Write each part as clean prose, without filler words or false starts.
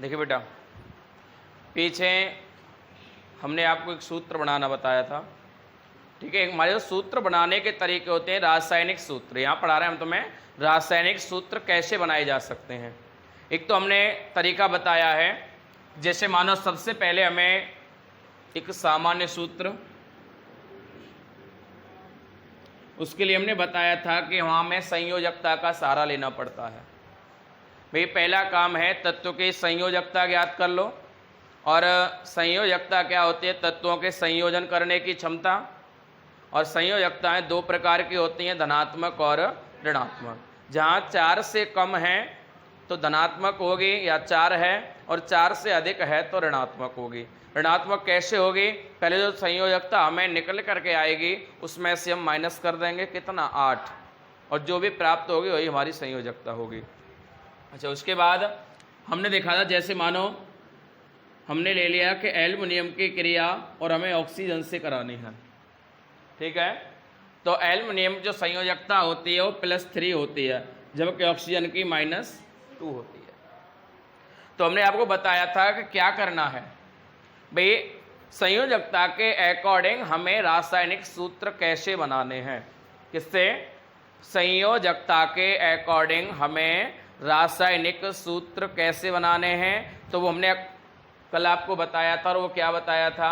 देखिए बेटा, पीछे हमने आपको एक सूत्र बनाना बताया था, ठीक है। हमारे जो सूत्र बनाने के तरीके होते हैं रासायनिक सूत्र, यहाँ पढ़ा रहे हैं हम तुम्हें रासायनिक सूत्र कैसे बनाए जा सकते हैं। एक तो हमने तरीका बताया है, जैसे मानो सबसे पहले हमें एक सामान्य सूत्र, उसके लिए हमने बताया था कि वहाँ में संयोजकता का सहारा लेना पड़ता है। भाई पहला काम है तत्व की संयोजकता ज्ञात कर लो, और संयोजकता क्या होती है? तत्वों के संयोजन करने की क्षमता। और संयोजकताएं दो प्रकार की होती हैं, धनात्मक और ऋणात्मक। जहाँ 4 से कम है तो धनात्मक होगी या 4 है, और 4 से अधिक है तो ऋणात्मक होगी। ऋणात्मक कैसे होगी? पहले जो संयोजकता हमें निकल करके आएगी उसमें से हम माइनस कर देंगे, कितना? 8, और जो भी प्राप्त होगी वही हमारी संयोजकता होगी। अच्छा, उसके बाद हमने देखा था, जैसे मानो हमने ले लिया कि एल्युमिनियम की क्रिया और हमें ऑक्सीजन से करानी है, ठीक है। तो एल्युमिनियम जो संयोजकता होती है वो +3 होती है, जबकि ऑक्सीजन की -2 होती है। तो हमने आपको बताया था कि क्या करना है भाई, संयोजकता के अकॉर्डिंग हमें रासायनिक सूत्र कैसे बनाने हैं। किससे? संयोजकता के अकॉर्डिंग हमें रासायनिक सूत्र कैसे बनाने हैं। तो वो हमने कल आपको बताया था, और वो क्या बताया था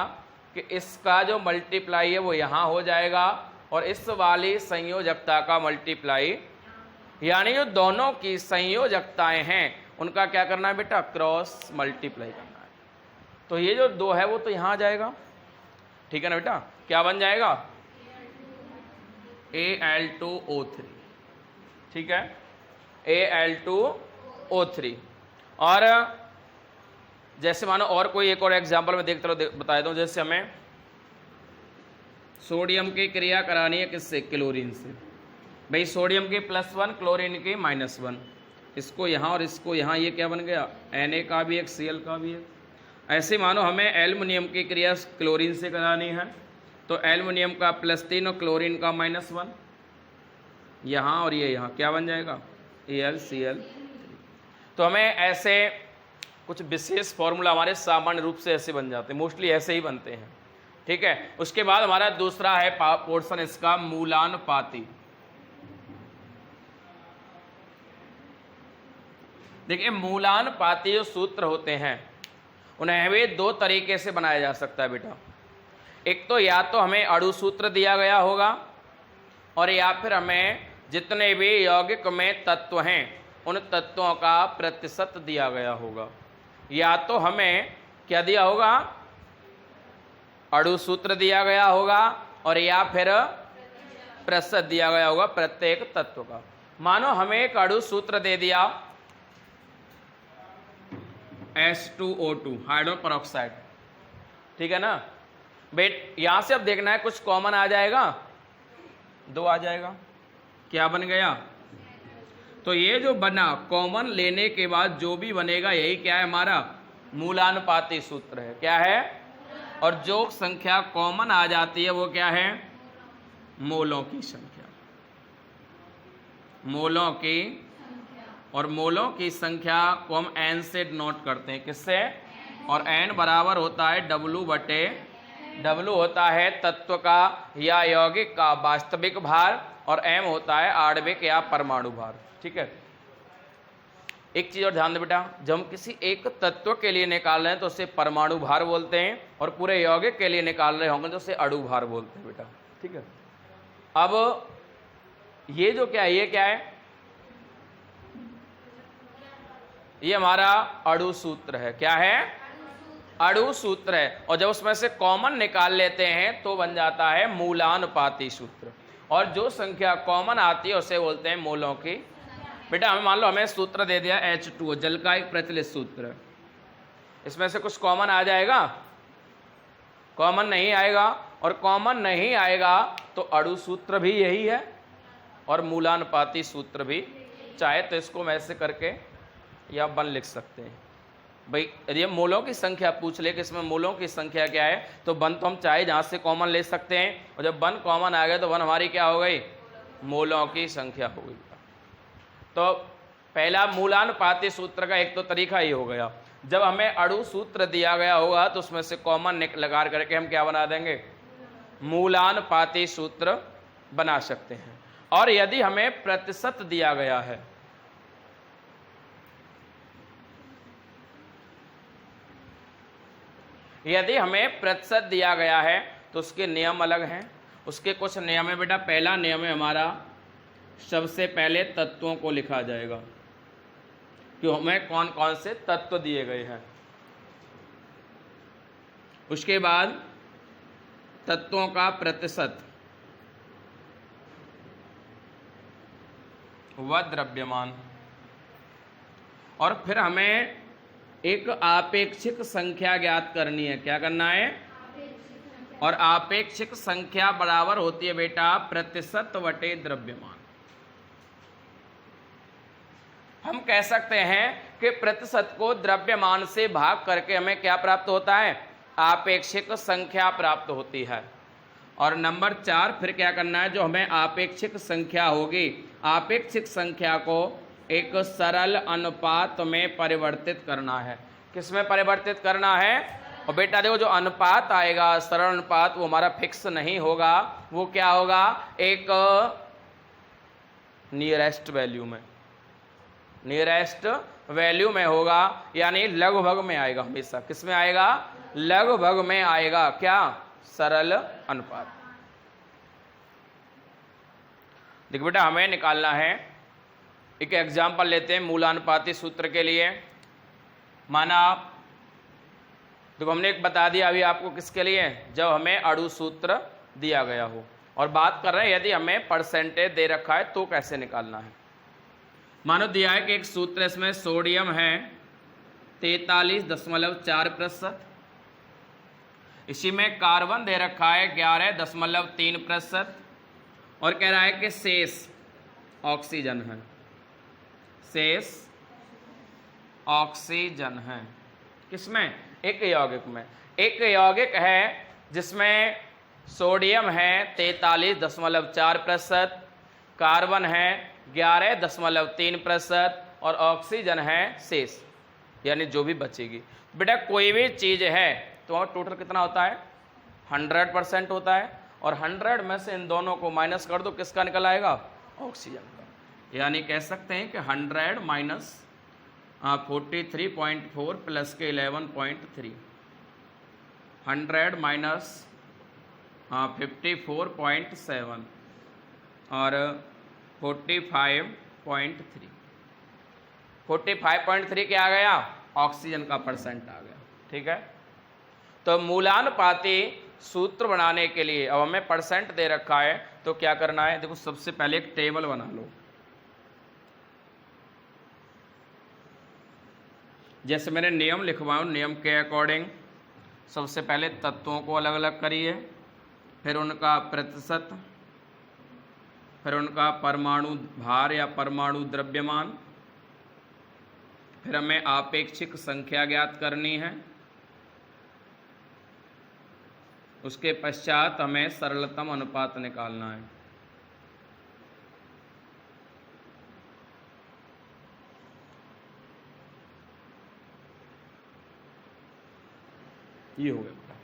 कि इसका जो मल्टीप्लाई है वो यहाँ हो जाएगा, और इस वाली संयोजकता का मल्टीप्लाई, यानी जो दोनों की संयोजकताएं हैं उनका क्या करना है बेटा? क्रॉस मल्टीप्लाई करना है। तो ये जो 2 है वो तो यहाँ आ जाएगा, ठीक है ना बेटा। क्या बन जाएगा? Al2O3, ठीक है, Al2O3। और जैसे मानो और कोई एक और एग्जाम्पल में देखते रहो, बता देता हूँ। जैसे हमें सोडियम की क्रिया करानी है किससे? क्लोरीन से। भाई सोडियम की +1, क्लोरीन की -1, इसको यहाँ और इसको यहाँ, ये क्या बन गया? Na का भी एक, Cl का भी एक। ऐसे मानो हमें एल्युमिनियम की क्रिया क्लोरीन से करानी है, तो एल्युमिनियम का +3 और क्लोरीन का -1, यहाँ और ये यहाँ, क्या बन जाएगा? AlCl। तो हमें ऐसे कुछ विशेष फॉर्मूला हमारे सामान्य रूप से ऐसे बन जाते हैं, मोस्टली ऐसे ही बनते हैं, ठीक है। उसके बाद हमारा दूसरा है पोर्शन इसका मूलानुपाती। देखिए, मूलानुपाती जो सूत्र होते हैं उन्हें भी 2 तरीके से बनाया जा सकता है बेटा। एक तो या तो हमें अणु सूत्र दिया गया होगा, और या फिर हमें जितने भी यौगिक में तत्व हैं उन तत्वों का प्रतिशत दिया गया होगा। या तो हमें क्या दिया होगा? अणु सूत्र दिया गया होगा, और या फिर प्रतिशत दिया गया होगा प्रत्येक तत्व का। मानो हमें एक अणु सूत्र दे दिया H2O2, हाइड्रोजन पेरोक्साइड, ठीक है ना बेट। यहां से अब देखना है कुछ कॉमन आ जाएगा, 2 आ जाएगा, क्या बन गया? तो ये जो बना कॉमन लेने के बाद जो भी बनेगा यही क्या है? हमारा मूलानुपाती सूत्र है। क्या है? और जो संख्या कॉमन आ जाती है वो क्या है? मोलों की संख्या। मोलों की, और मोलों की संख्या को हम n से डिनोट करते हैं। किससे? और n बराबर होता है W होता है तत्व का या यौगिक का वास्तविक भार, और m होता है आणविक या परमाणु भार, ठीक है। एक चीज और ध्यान दे बेटा, जब हम किसी एक तत्व के लिए निकाल रहे हैं तो उसे परमाणु भार बोलते हैं, और पूरे यौगिक के लिए निकाल रहे होंगे तो उसे अणु भार बोलते हैं बेटा, ठीक है। अब ये जो क्या है, ये क्या है? ये हमारा अणु सूत्र है। क्या है? अणु सूत्र है। और जब उसमें से कॉमन निकाल लेते हैं तो बन जाता है मूलानुपाती सूत्र, और जो संख्या कॉमन आती है उसे बोलते हैं मोलों की। बेटा हमें मान लो हमें सूत्र दे दिया H2O, जल का एक प्रचलित सूत्र है, इसमें से कुछ कॉमन आ जाएगा? कॉमन नहीं आएगा, और कॉमन नहीं आएगा तो अणु सूत्र भी यही है और मूलानुपाती सूत्र भी। चाहे तो इसको वैसे करके या 1 लिख सकते हैं। भाई यदि मोलों की संख्या पूछ ले कि इसमें मोलों की संख्या क्या है, तो 1 तो हम चाहे जहाँ से कॉमन ले सकते हैं, और जब 1 कॉमन आ गया तो 1 हमारी क्या हो गई? मोलों की संख्या हो गई। तो पहला मूलानुपाती सूत्र का एक तो तरीका ये हो गया। जब हमें अणु सूत्र दिया गया होगा तो उसमें से कॉमन लगा करके हम क्या बना देंगे, मूलानुपाती सूत्र बना सकते हैं। और यदि हमें प्रतिशत दिया गया है, यदि हमें प्रतिशत दिया गया है तो उसके नियम अलग हैं। उसके कुछ नियम है बेटा। पहला नियम है हमारा, सबसे पहले तत्वों को लिखा जाएगा कि हमें कौन कौन से तत्व दिए गए हैं। उसके बाद तत्वों का प्रतिशत व द्रव्यमान, और फिर हमें एक आपेक्षिक संख्या ज्ञात करनी है। क्या करना है? और आपेक्षिक संख्या बराबर होती है बेटा प्रतिशत बटे द्रव्यमान। हम कह सकते हैं कि प्रतिशत को द्रव्यमान से भाग करके हमें क्या प्राप्त होता है? आपेक्षिक संख्या प्राप्त होती है। और नंबर 4 फिर क्या करना है? जो हमें आपेक्षिक संख्या होगी, आपेक्षिक संख्या को एक सरल अनुपात में परिवर्तित करना है। किसमें परिवर्तित करना है? और बेटा देखो, जो अनुपात आएगा सरल अनुपात, वो हमारा फिक्स नहीं होगा। वो क्या होगा? एक नियरेस्ट वैल्यू में, नियरेस्ट वैल्यू में होगा, यानी लगभग में आएगा। हमेशा किस में आएगा? लगभग में आएगा। क्या? सरल अनुपात। देखो बेटा, हमें निकालना है, एक एग्जाम्पल लेते हैं मूलानुपाती सूत्र के लिए। माना देखो, हमने एक बता दिया अभी आपको, किसके लिए? जब हमें अणु सूत्र दिया गया हो। और बात कर रहे हैं यदि हमें परसेंटेज दे रखा है तो कैसे निकालना है। मानो दिया है कि एक सूत्र, इसमें सोडियम है 43.4%, इसी में कार्बन दे रखा है 11.3%, और कह रहा है कि शेष ऑक्सीजन है, शेष ऑक्सीजन है। किसमें? एक यौगिक में। एक यौगिक है जिसमें सोडियम है 43.4%, कार्बन है 11.3% और ऑक्सीजन है शेष, यानी जो भी बचेगी। बेटा कोई भी चीज़ है तो टोटल कितना होता है? 100% होता है। और 100 में से इन दोनों को माइनस कर दो, किसका निकल आएगा? ऑक्सीजन का। यानी कह सकते हैं कि 100 माइनस 43.4 प्लस के 11.3, 100 माइनस 54.7 और 45.3। 45.3 क्या आ गया? ऑक्सीजन का परसेंट आ गया। ठीक है, तो मूलानुपाती सूत्र बनाने के लिए अब हमें परसेंट दे रखा है तो क्या करना है? देखो, सबसे पहले एक टेबल बना लो। जैसे मैंने नियम लिखवाऊं, नियम के अकॉर्डिंग सबसे पहले तत्वों को अलग अलग करिए, फिर उनका प्रतिशत, फिर उनका परमाणु भार या परमाणु द्रव्यमान, फिर हमें आपेक्षिक संख्या ज्ञात करनी है। उसके पश्चात हमें सरलतम अनुपात निकालना है। ये हो गया।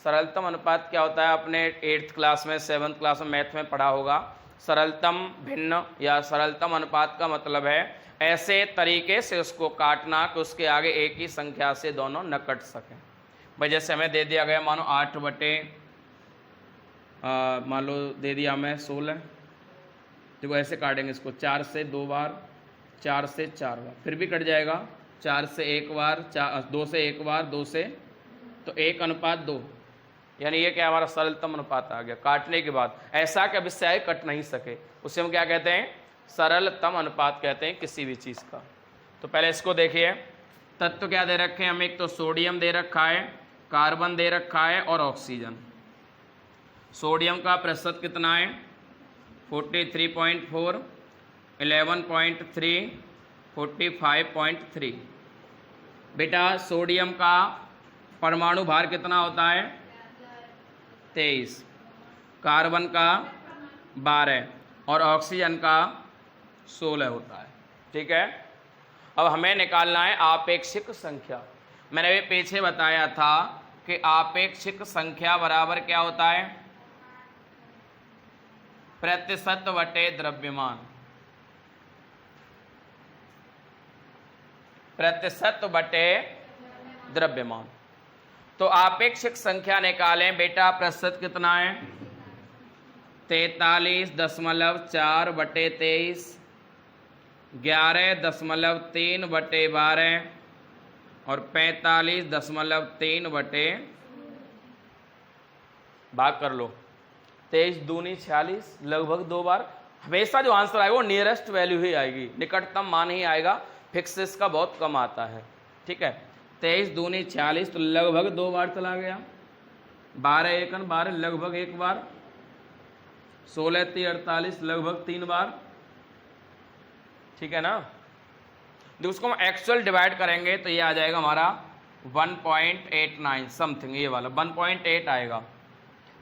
सरलतम अनुपात क्या होता है? आपने 8th क्लास में, 7th क्लास में मैथ में पढ़ा होगा। सरलतम भिन्न या सरलतम अनुपात का मतलब है ऐसे तरीके से उसको काटना कि उसके आगे एक ही संख्या से दोनों न कट सकें। भाई जैसे हमें दे दिया गया, मानो 8 बटे मान लो दे दिया हमें 16, देखो ऐसे काटेंगे इसको, 4 से 2 बार, 4 से 4 बार, फिर भी कट जाएगा, 4 से 1 बार, 2 से 1 बार, 2 से, तो 1:2, यानी ये क्या हमारा सरलतम अनुपात आ गया काटने के बाद। ऐसा कि अब इससे आगे कट नहीं सके, उसे हम क्या कहते हैं? सरलतम अनुपात कहते हैं किसी भी चीज़ का। तो पहले इसको देखिए, तत्व क्या दे रखे हैं हमें? एक तो सोडियम दे रखा है, कार्बन दे रखा है और ऑक्सीजन। सोडियम का प्रतिशत कितना है? 43.4, 11.3, 45.3। बेटा सोडियम का परमाणु भार कितना होता है? 23, कार्बन का 12 और ऑक्सीजन का 16 होता है। ठीक है, अब हमें निकालना है आपेक्षिक संख्या। मैंने अभी पीछे बताया था कि आपेक्षिक संख्या बराबर क्या होता है, प्रतिशत बटे द्रव्यमान, प्रतिशत बटे द्रव्यमान। तो आपेक्षिक संख्या निकालें बेटा, प्रतिशत कितना है 43.4 बटे 23, 11.3 बटे 12 और 45.3 बटे, भाग कर लो, 23 दूनी 46, लगभग 2 बार। हमेशा जो आंसर आएगा वो नियरेस्ट वैल्यू ही आएगी, निकटतम मान ही आएगा, फिक्सेस का बहुत कम आता है। ठीक है, 23 दूनी 46 तो लगभग 2 बार चला गया, 12 एकन 12 लगभग 1 बार, 16 3 48 लगभग 3 बार। ठीक है ना। तो उसको हम एक्चुअल डिवाइड करेंगे तो ये आ जाएगा हमारा 1.89 समथिंग, ये वाला 1.8 आएगा,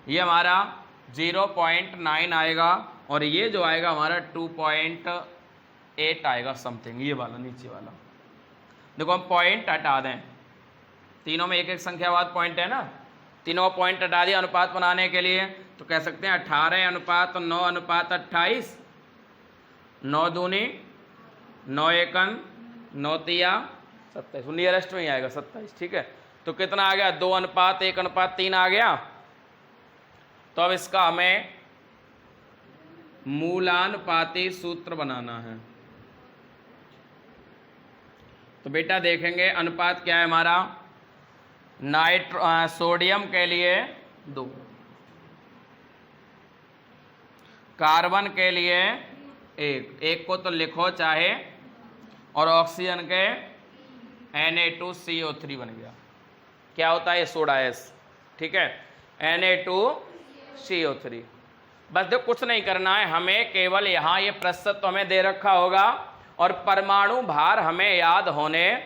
ये हमारा 0.9 आएगा और ये जो आएगा हमारा 2.8 आएगा समथिंग, ये वाला नीचे वाला। देखो हम पॉइंट हटा दें, तीनों में एक एक संख्या बाद पॉइंट है ना, तीनों पॉइंट हटा दिया अनुपात बनाने के लिए, तो कह सकते हैं 18:9:28, 9 दूनी 9 एकन 9 तिया 27, नियरेस्ट में ही आएगा 27। ठीक है, तो कितना आ गया 2:1:3 आ गया। तो अब इसका हमें मूलानुपाती सूत्र बनाना है। तो बेटा देखेंगे अनुपात क्या है हमारा, सोडियम के लिए 2, कार्बन के लिए 1 को तो लिखो चाहे, और ऑक्सीजन के Na2CO3 बन गया। क्या होता है सोडा S, ठीक है, Na2CO3। बस देखो कुछ नहीं करना है हमें, केवल यहाँ ये प्रतिशत तो हमें दे रखा होगा और परमाणु भार हमें याद होने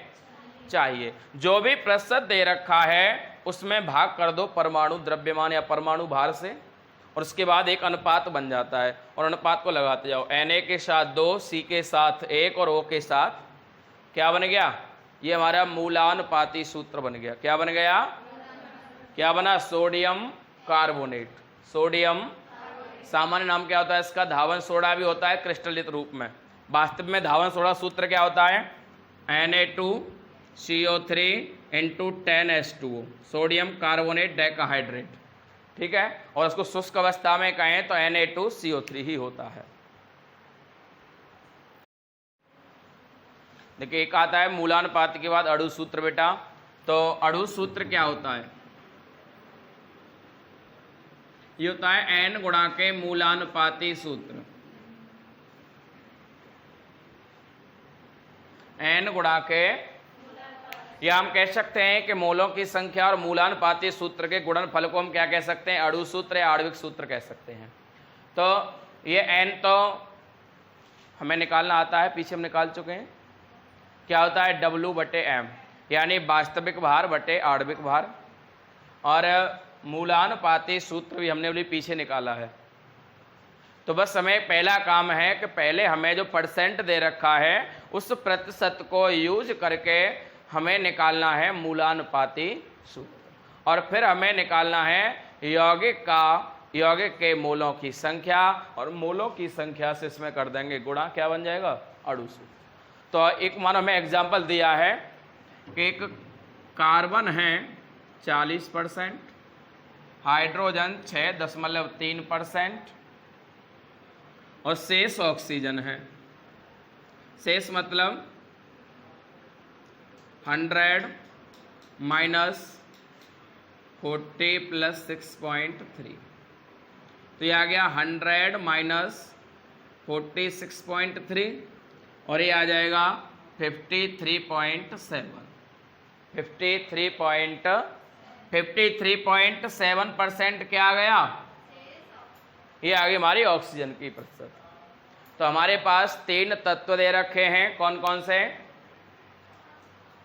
चाहिए। जो भी प्रतिशत दे रखा है उसमें भाग कर दो परमाणु द्रव्यमान या परमाणु भार से, और उसके बाद एक अनुपात बन जाता है और अनुपात को लगाते जाओ। Na के साथ 2, C के साथ 1 और O के साथ क्या बन गया, ये हमारा मूलानुपाती सूत्र बन गया। क्या बन गया, क्या बना, सोडियम कार्बोनेट। सोडियम सामान्य नाम क्या होता है इसका, धावन सोडा भी होता है क्रिस्टलित रूप में। वास्तव में धावन सोडा सूत्र क्या होता है, Na2CO3 × 10H2O, sodium carbonate decahydrate. ठीक है, और उसको शुष्क अवस्था में कहें तो Na2CO3 ही होता है। देखिए एक आता है मूलानुपात के बाद अणु सूत्र बेटा। तो अणु सूत्र क्या होता है, ये होता है N गुणा के मूलानुपाती सूत्र, N गुणा के, या हम कह सकते हैं कि मोलों की संख्या और मूलानुपाती सूत्र के गुणनफल को हम क्या कह सकते हैं, अणु सूत्र या आणविक सूत्र कह सकते हैं। तो ये N तो हमें निकालना आता है, पीछे हम निकाल चुके हैं। क्या होता है W/M, यानी वास्तविक भार बटे आणविक भार, और मूलानुपाती सूत्र भी हमने अभी पीछे निकाला है। तो बस हमें पहला काम है कि पहले हमें जो परसेंट दे रखा है उस प्रतिशत को यूज करके हमें निकालना है मूलानुपाती सूत्र, और फिर हमें निकालना है यौगिक के मोलों की संख्या, और मोलों की संख्या से इसमें कर देंगे गुणा, क्या बन जाएगा, अणु सूत्र। तो एक मानो हमें एग्जाम्पल दिया है कि एक कार्बन है 40%, हाइड्रोजन 6.3% और शेष ऑक्सीजन है। शेष मतलब 100 माइनस 40 प्लस 6.3, तो ये आ गया 100 माइनस 46.3 और ये आ जाएगा 53.7% क्या आ गया, ये आ गई हमारी ऑक्सीजन की प्रतिशत। तो हमारे पास 3 तत्व दे रखे हैं, कौन कौन से,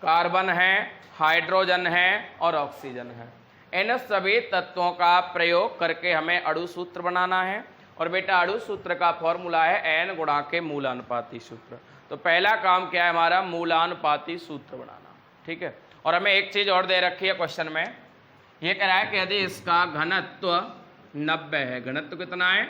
कार्बन है, हाइड्रोजन है और ऑक्सीजन है। इन सभी तत्वों का प्रयोग करके हमें अणु सूत्र बनाना है, और बेटा अणु सूत्र का फॉर्मूला है N गुणा के मूलानुपाती सूत्र। तो पहला काम क्या है हमारा, मूलानुपाती सूत्र बनाना। ठीक है, और हमें एक चीज और दे रखी है क्वेश्चन में, ये कह रहा है कि यदि इसका घनत्व 90 है, घनत्व कितना है,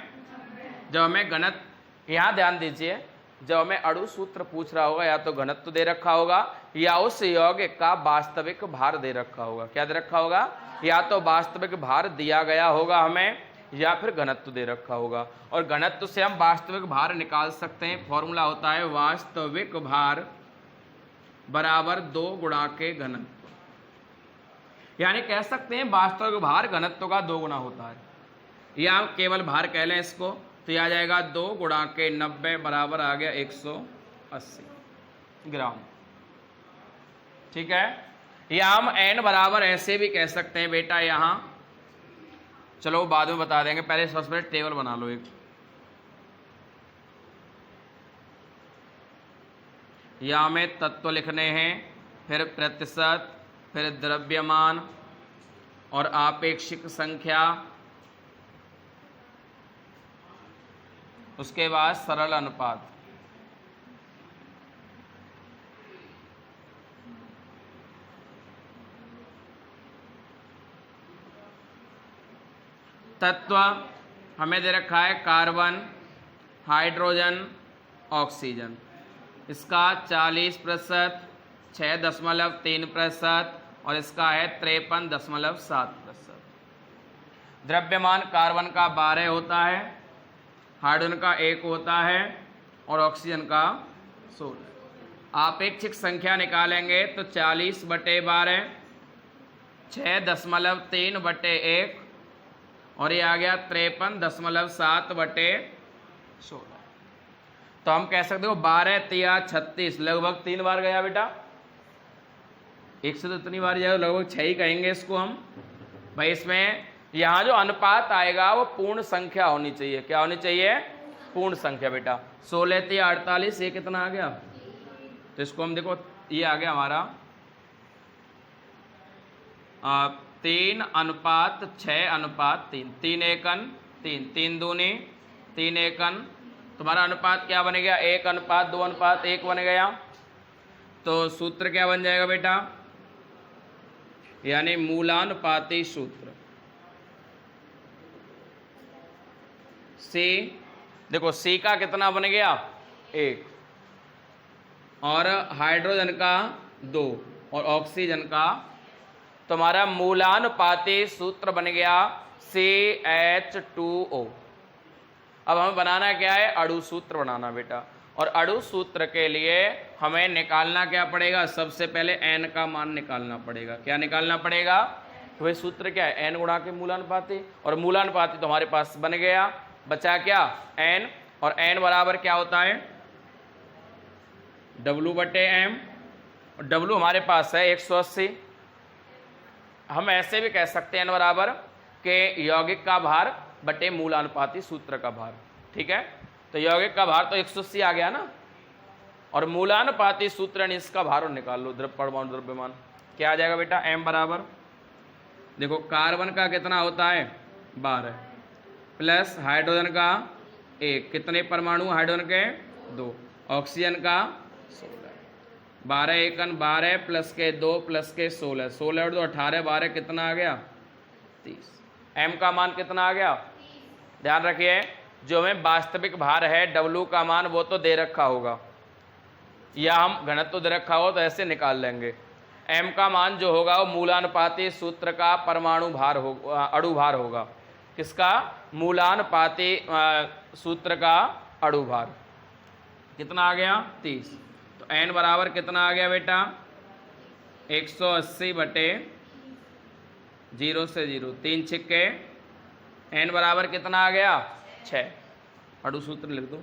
जब हमें घनत्व, यहाँ ध्यान दीजिए, जब हमें अणु सूत्र पूछ रहा होगा या तो घनत्व दे रखा होगा या उस यौगिक का वास्तविक भार दे रखा होगा। क्या दे रखा होगा, या तो वास्तविक भार दिया गया होगा हमें या फिर घनत्व दे रखा होगा। और घनत्व से हम वास्तविक भार निकाल सकते हैं, फॉर्मूला होता है वास्तविक भार बराबर 2 गुणा के घनत्व, यानी कह सकते हैं वास्तविक भार घनत्व का 2 गुना होता है, या हम केवल भार कह लें इसको, तो यह आ जाएगा 2 गुणा के 90 बराबर आ गया 180 ग्राम। ठीक है, या हम n बराबर ऐसे भी कह सकते हैं बेटा, यहां चलो बाद में बता देंगे, पहले सबसे पहले टेबल बना लो एक। या हमें तत्व लिखने हैं, फिर प्रतिशत, फिर द्रव्यमान और आपेक्षिक संख्या, उसके बाद सरल अनुपात। तत्व हमें दे रखा है कार्बन, हाइड्रोजन, ऑक्सीजन, इसका 40%, 6.3% और इसका है 53.7%। द्रव्यमान कार्बन का 12 होता है, हाइड्रोजन का 1 होता है और ऑक्सीजन का 16। आपेक्षिक संख्या निकालेंगे तो 40/12, 6.3/1 और ये आ गया 53.7/16। तो हम कह सकते हो 12 तिया 36, लगभग 3 बार गया बेटा, एक से तो इतनी बार जाएगा, लगभग 6 ही कहेंगे इसको हम भाई। इसमें यहाँ जो अनुपात आएगा वो पूर्ण संख्या होनी चाहिए। क्या होनी चाहिए, पूर्ण संख्या बेटा। 16 तिया 48, ये कितना आ गया, तो इसको हम देखो, ये आ गया हमारा 3:6:3, 3 एकन 3, 3 दूनी 3 एकन, तुम्हारा अनुपात क्या बन गया, 1:2:1 बन गया। तो सूत्र क्या बन जाएगा बेटा, यानी मूलानुपाती सूत्र। सी, देखो सी का कितना बन गया, 1, और हाइड्रोजन का 2 और ऑक्सीजन का, तुम्हारा मूलानुपाती सूत्र बन गया CH2O। अब हमें बनाना क्या है, अणु सूत्र बनाना बेटा। और अणु सूत्र के लिए हमें निकालना क्या पड़ेगा, सबसे पहले n का मान निकालना पड़ेगा। क्या निकालना पड़ेगा, तो वही सूत्र क्या है, n गुणा के मूलानुपाती। और मूलानुपाती तो हमारे पास बन गया, बचा क्या, n, और n बराबर क्या होता है, W/m, और W हमारे पास है 180। हम ऐसे भी कह सकते हैं n बराबर के यौगिक का भार बटे मूलानुपाती सूत्र का भार। ठीक है, तो यौगिक का भार तो 180 आ गया ना, और मूलानुपाती सूत्र इसका भार निकाल लो, परमाणु द्रव्यमान। क्या आ जाएगा बेटा, m बराबर, देखो कार्बन का कितना होता है 12 प्लस हाइड्रोजन का 1, कितने परमाणु हाइड्रोजन के 2, ऑक्सीजन का 16, 12 एकन 12 प्लस के 2 प्लस के 16, 16 और 2 18, 12 कितना आ गया 30। m का मान कितना आ गया, ध्यान रखिए, जो हमें वास्तविक भार है W का मान वो तो दे रखा होगा, या हम घनत्व दे रखा हो तो ऐसे निकाल लेंगे। m का मान जो होगा वो मूलानुपाती सूत्र का परमाणु भार होगा, अणु भार होगा। किसका, मूलानुपाती सूत्र का अणु भार कितना आ गया 30। तो n बराबर कितना आ गया बेटा, 180/0 से 0, 3 छिक्के, n बराबर कितना आ गया 6। अणु सूत्र लिख दो,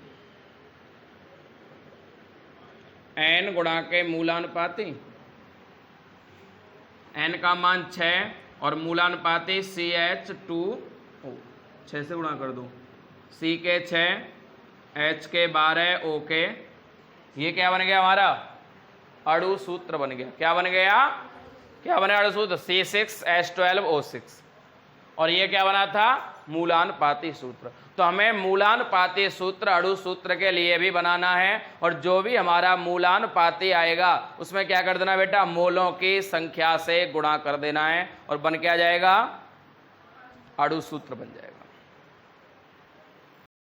n गुणा के मूलानुपाती, n का मान 6 और मूलानुपाती CH2O, 6 से गुणा कर दो, C के 6, H के 12, O के, ये क्या बन गया हमारा, अणु सूत्र बन गया। क्या बन गया, क्या बने अणु सूत्र, C6H12O6। और ये क्या बना था, मूलानुपाती सूत्र। तो हमें मूलानुपाती सूत्र अणु सूत्र के लिए भी बनाना है, और जो भी हमारा मूलानुपाती आएगा उसमें क्या कर देना बेटा, मोलों की संख्या से गुणा कर देना है, और बन क्या जाएगा, अणु सूत्र बन जाएगा।